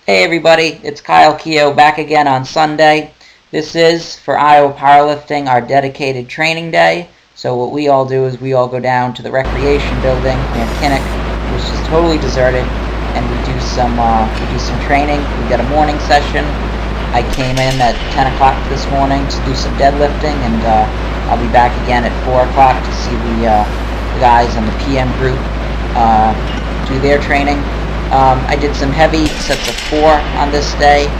Hey everybody, it's Keough back again on Sunday. This is, for Iowa Powerlifting, our dedicated training day. So what we all do is we all go down to the recreation building near Keough, which is totally deserted, and we do some training. We got a morning session. I came in at 10 o'clock this morning to do some deadlifting, and I'll be back again at 4 o'clock to see the guys in the PM group do their training. I did some heavy sets of 4 on this day.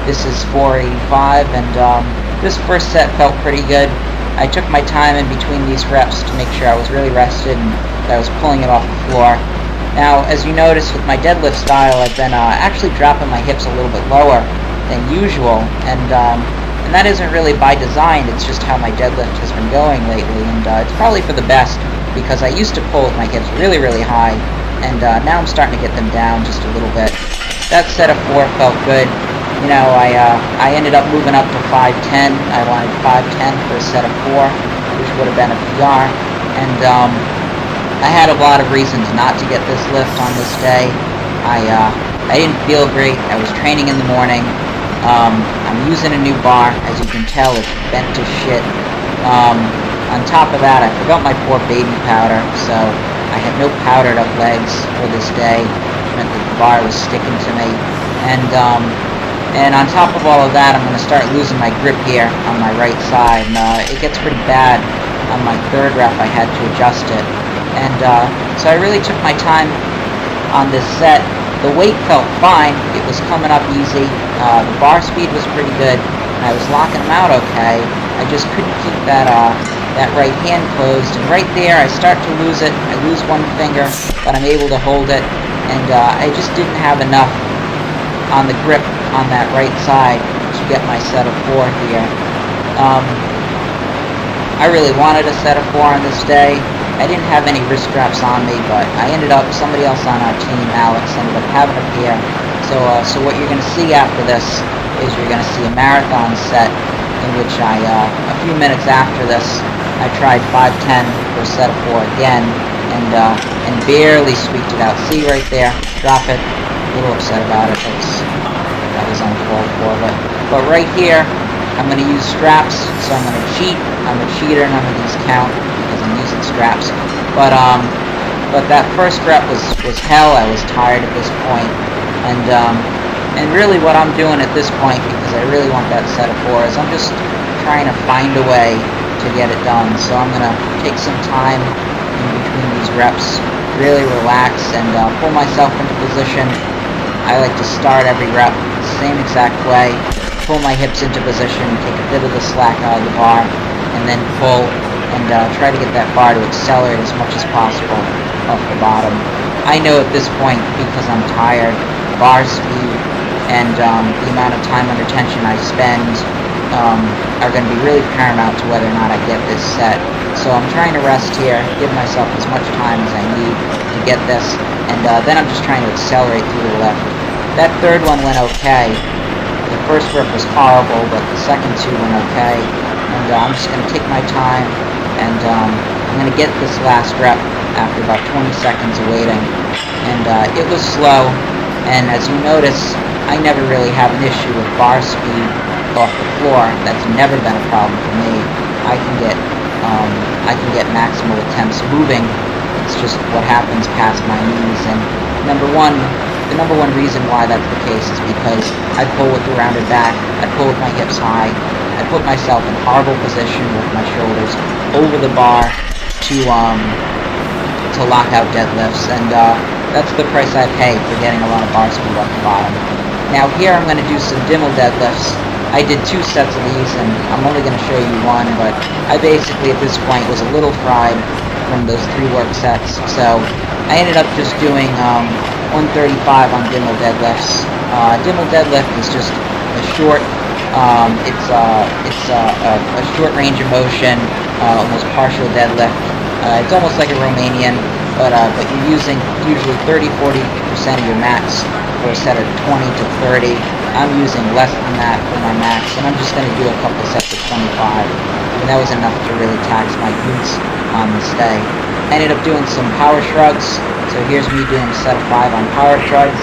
This is 485, and this first set felt pretty good. I took my time in between these reps to make sure I was really rested and that I was pulling it off the floor. Now, as you notice with my deadlift style, I've been actually dropping my hips a little bit lower than usual, and that isn't really by design. It's just how my deadlift has been going lately, and it's probably for the best because I used to pull with my hips really, really high, and now I'm starting to get them down just a little bit. That set of 4 felt good. You know, I ended up moving up to 510. I wanted 510 for a set of 4, which would have been a PR, and I had a lot of reasons not to get this lift on this day. I didn't feel great. I was training in the morning. I'm using a new bar. As you can tell, it's bent to shit. On top of that, I forgot my poor baby powder, so I had no powdered up legs for this day, which meant that the bar was sticking to me. And on top of all of that, I'm going to start losing my grip here on my right side. And it gets pretty bad on my 3rd rep. I had to adjust it. And so I really took my time on this set. The weight felt fine. It was coming up easy. The bar speed was pretty good. And I was locking them out okay. I just couldn't keep that right hand closed. And right there, I start to lose it. I lose one finger, but I'm able to hold it. And I just didn't have enough on the grip on that right side to get my set of 4 here. I really wanted a set of 4 on this day. I didn't have any wrist straps on me, but somebody else on our team, Alex, ended up having a pair. So what you're going to see after this is you're going to see a marathon set in which a few minutes after this, I tried 510 for a set of 4 again, and barely squeaked it out. See right there, drop it. A little upset about it. That was uncalled for, but right here, I'm going to use straps, so I'm going to cheat. I'm a cheater, none of these count because I'm using straps. But that first rep was hell. I was tired at this point, and really what I'm doing at this point, because I really want that set of 4, is I'm just trying to find a way to get it done. So I'm going to take some time in between these reps, really relax, and pull myself into position. I like to start every rep the same exact way, pull my hips into position, take a bit of the slack out of the bar, and then pull, and try to get that bar to accelerate as much as possible off the bottom. I know at this point, because I'm tired, bar speed and the amount of time under tension I spend are going to be really paramount to whether or not I get this set. So I'm trying to rest here, give myself as much time as I need to get this, and then I'm just trying to accelerate through the lift. That 3rd one went okay. The first rep was horrible, but the second 2 went okay. And I'm just going to take my time, and I'm going to get this last rep after about 20 seconds of waiting. And it was slow, and as you notice, I never really have an issue with bar speed off the floor. That's never been a problem for me. I can get maximal attempts moving. It's just what happens past my knees. And the number one reason why that's the case is because I pull with the rounded back, I pull with my hips high, I put myself in horrible position with my shoulders over the bar to lock out deadlifts, and that's the price I pay for getting a lot of bar speed off the bottom. Now here I'm going to do some Dimmel deadlifts. I did 2 sets of these, and I'm only going to show you one, but I basically at this point was a little fried from those 3 work sets, so I ended up just doing 135 on Dimmel deadlifts. Dimmel deadlift is just a short, it's a short range of motion, almost partial deadlift. It's almost like a Romanian, but you're using usually 30-40% of your max for a set of 20 to 30. I'm using less than that for my max, and I'm just going to do a couple sets of 25. And that was enough to really tax my glutes on this day. I ended up doing some power shrugs. So here's me doing a set of 5 on power shrugs.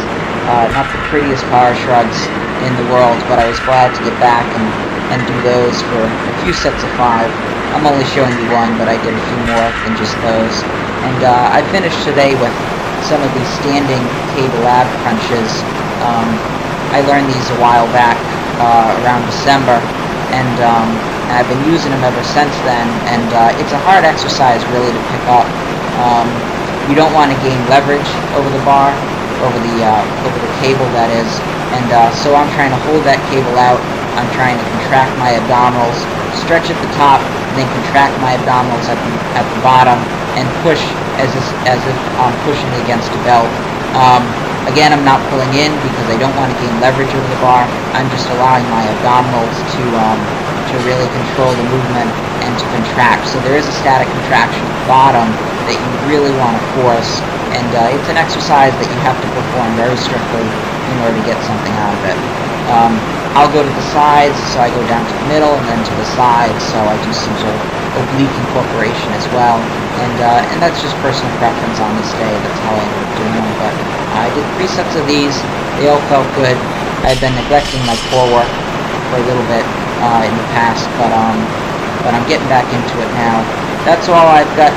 not the prettiest power shrugs in the world, but I was glad to get back and do those for a few sets of 5. I'm only showing you one, but I did a few more than just those. And I finished today with some of these standing cable ab crunches. I learned these a while back, around December, and I've been using them ever since then, and it's a hard exercise really to pick up. You don't want to gain leverage over the bar, over the cable, that is, and so I'm trying to hold that cable out. I'm trying to contract my abdominals, stretch at the top, and then contract my abdominals at the bottom, and push as if I'm pushing against a belt. Again, I'm not pulling in because I don't want to gain leverage over the bar. I'm just allowing my abdominals to really control the movement and to contract. So there is a static contraction at the bottom that you really want to force, and it's an exercise that you have to perform very strictly in order to get something out of it. I'll go to the sides, so I go down to the middle and then to the sides, so I do some sort of oblique incorporation as well, and that's just personal preference on this day. That's how I ended up doing them, but I did 3 sets of these. They all felt good. I've been neglecting my core work for a little bit in the past, but I'm getting back into it now. That's all I've got.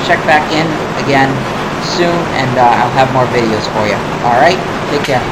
Check back in again soon, and I'll have more videos for you. Alright? Take care.